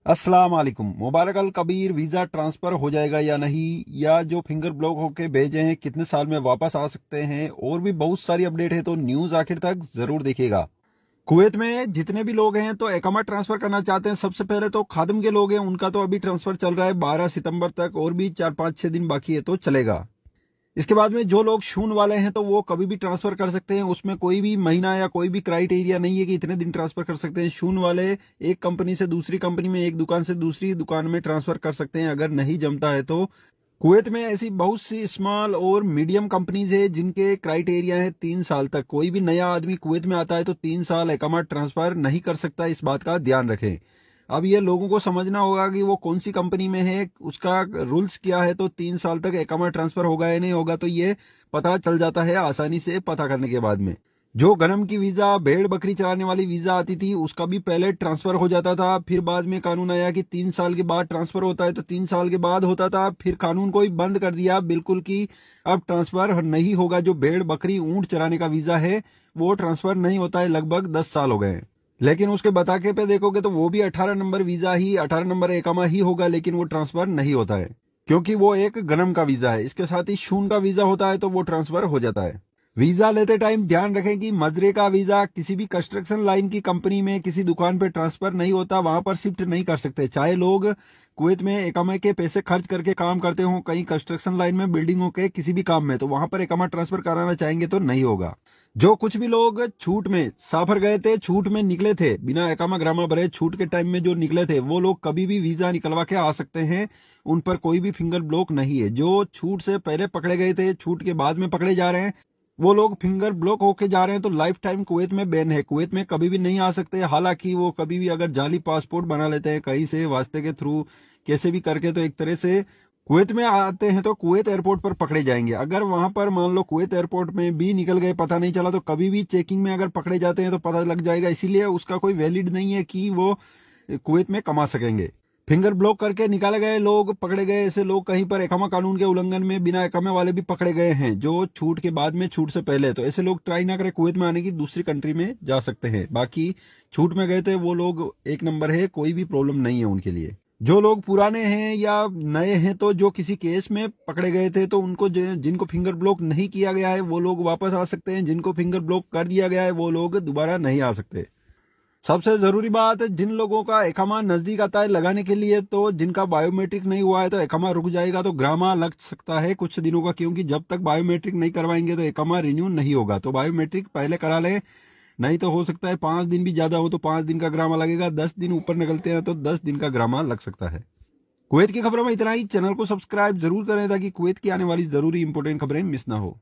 अस्सलाम वालेकुम। मुबारक अल Kabir visa transfer हो जाएगा या नहीं, या जो फिंगर ब्लॉक होके भेजे हैं कितने साल में वापस आ सकते हैं, और भी बहुत सारी अपडेट है, तो न्यूज़ आखिर तक ज़रूर देखिएगा। कुवैत में जितने भी लोग हैं तो इकामा ट्रांसफ़र करना चाहते हैं। सबसे पहले तो खादिम के लोग हैं, उनका तो अभी ट्रांसफ़र चल रहा है 12 सितंबर तक, और भी 4-5-6 दिन बाकी है तो चलेगा। इसके बाद में जो लोग शून वाले हैं तो वो कभी भी ट्रांसफर कर सकते हैं। उसमें कोई भी महीना या कोई भी क्राइटेरिया नहीं है कि इतने दिन ट्रांसफर कर सकते हैं। शून वाले एक कंपनी से दूसरी कंपनी में, एक दुकान से दूसरी दुकान में ट्रांसफर कर सकते हैं अगर नहीं जमता है तो। कुवैत में ऐसी बहुत सी स्मॉल और मीडियम कंपनीज है जिनके क्राइटेरिया है 3 साल तक। कोई भी नया आदमी कुवैत में आता है तो 3 साल इकामा ट्रांसफर नहीं कर सकता, इस बात का ध्यान रखें। अब ये लोगों को समझना होगा कि वो कौन सी कंपनी में है, उसका रूल्स क्या है। तो 3 साल तक इकामा ट्रांसफर होगा या नहीं होगा तो ये पता चल जाता है आसानी से पता करने के बाद में। जो गनम की वीजा, भेड़ बकरी चराने वाली वीजा आती थी, उसका भी पहले ट्रांसफर हो जाता था। फिर बाद में कानून आया कि 3 साल के बाद ट्रांसफर होता है, तो 3 साल के बाद होता था। फिर कानून को ही बंद कर दिया बिल्कुल कि अब ट्रांसफर नहीं होगा। जो भेड़ बकरी ऊंट चराने का वीजा है वो ट्रांसफर नहीं होता है। लगभग 10 साल हो गए हैं। लेकिन उसके बताके पे देखोगे तो वो भी 18 नंबर वीजा ही, 18 नंबर एकामा ही होगा, लेकिन वो ट्रांसफर नहीं होता है क्योंकि वो एक गनम का वीजा है। इसके साथ ही शून का वीजा होता है तो वो ट्रांसफर हो जाता है। वीजा लेते टाइम ध्यान रखें कि मजरे का वीजा किसी भी कंस्ट्रक्शन लाइन की कंपनी में, किसी दुकान पे ट्रांसफर नहीं होता, वहां पर शिफ्ट नहीं कर सकते। चाहे लोग कुवैत में इकामा के पैसे खर्च करके काम करते हो कहीं कंस्ट्रक्शन लाइन में, बिल्डिंगों के किसी भी काम में, तो वहां पर इकामा ट्रांसफर कराना चाहेंगे तो नहीं होगा। जो कुछ भी लोग छूट में साफर गए थे, छूट में निकले थे, बिना इकामा ग्रामा भरे छूट के टाइम में जो निकले थे, वो लोग कभी भी वीजा निकलवा के आ सकते हैं। उन पर कोई भी फिंगर ब्लॉक नहीं है। जो छूट से पहले पकड़े गए थे, छूट के बाद में पकड़े जा रहे हैं, वो लोग फिंगर ब्लॉक होके जा रहे हैं तो लाइफ टाइम कुवैत में बैन है। कुवैत में कभी भी नहीं आ सकते। हालांकि वो कभी भी अगर जाली पासपोर्ट बना लेते हैं कहीं से वास्ते के थ्रू, कैसे भी करके, तो एक तरह से कुवैत में आते हैं तो कुवैत एयरपोर्ट पर पकड़े जाएंगे। अगर वहां पर मान लो कुवैत एयरपोर्ट में भी निकल गए, पता नहीं चला, तो कभी भी चेकिंग में अगर पकड़े जाते हैं तो पता लग जाएगा। इसीलिए उसका कोई वैलिड नहीं है कि वो कुवैत में कमा सकेंगे। फिंगर ब्लॉक करके निकाले गए लोग, पकड़े गए ऐसे लोग कहीं पर इकामा कानून के उल्लंघन में बिना इकामे वाले भी पकड़े गए हैं, जो छूट के बाद में, छूट से पहले। तो ऐसे लोग ट्राई ना करें कुवैत में आने की, दूसरी कंट्री में जा सकते हैं। बाकी छूट में गए थे वो लोग एक नंबर है, कोई भी प्रॉब्लम नहीं है उनके लिए। जो लोग पुराने हैं या नए हैं, तो जो किसी केस में पकड़े गए थे तो उनको, जिनको फिंगर ब्लॉक नहीं किया गया है वो लोग वापस आ सकते हैं। जिनको फिंगर ब्लॉक कर दिया गया है वो लोग दोबारा नहीं आ सकते। सबसे जरूरी बात, जिन लोगों का इकामा नजदीक आता है लगाने के लिए, तो जिनका बायोमेट्रिक नहीं हुआ है तो इकामा रुक जाएगा, तो ग्रामा लग सकता है कुछ दिनों का, क्योंकि जब तक बायोमेट्रिक नहीं करवाएंगे तो इकामा रिन्यू नहीं होगा। तो बायोमेट्रिक पहले करा लें, नहीं तो हो सकता है 5 दिन भी ज्यादा हो तो 5 दिन का ग्रामा लगेगा। 10 दिन ऊपर निकलते हैं तो 10 दिन का ग्रामा लग सकता है। कुवैत की खबरों में इतना ही। चैनल को सब्सक्राइब जरूर करें ताकि कुवैत की आने वाली जरूरी इंपॉर्टेंट खबरें मिस ना हो।